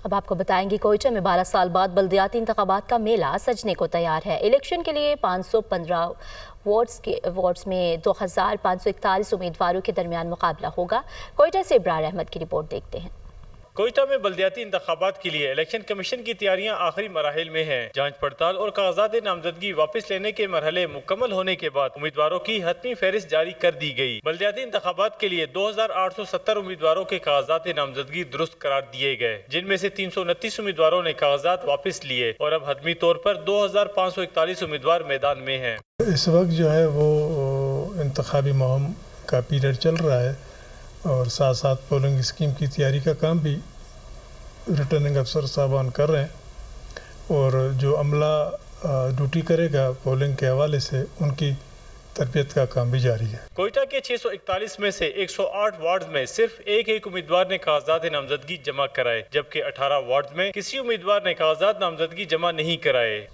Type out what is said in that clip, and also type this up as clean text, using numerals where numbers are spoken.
اب آپ کو بتائیں گے کوئٹہ میں 12 سال بعد بلدیاتی انتخابات کا میلہ سجنے کو تیار ہے۔ الیکشن کے لیے 515 وارڈز میں 2541 امیدواروں کے درمیان مقابلہ ہوگا۔ کوئٹہ سے ابرار احمد کی رپورٹ دیکھتے ہیں۔ کوئٹہ میں بلدیاتی انتخابات کے لیے الیکشن کمیشن کی تیاریاں آخری مراحل میں ہیں۔ جانچ پڑتال اور کاغذات نامزدگی واپس لینے کے مرحلے مکمل ہونے کے بعد امیدواروں کی حتمی فہرست جاری کر دی گئی۔ بلدیاتی انتخابات کے لیے 2870 امیدواروں کے کاغذات نامزدگی درست قرار دیے گئے، جن میں سے 329 امیدواروں نے کاغذات واپس لیے اور اب حتمی طور پر 2541 امیدوار میدان میں ہیں۔ اس وقت جو ہے وہ انتخابی مہم کا پیریڈ چل رہا ہے اور ساتھ ساتھ پولنگ اسکیم کی تیاری کا کام بھی ریٹرننگ افسر صاحبان کر رہے ہیں، اور جو عملہ ڈیوٹی کرے گا پولنگ کے حوالے سے ان کی تربیت کا کام بھی جاری ہے۔ کوئٹہ کے 641 میں سے 108 وارڈز میں صرف ایک امیدوار نے کاغذات نامزدگی جمع کرائے، جبکہ 18 وارڈز میں کسی امیدوار نے کاغذات نامزدگی جمع نہیں کرائے۔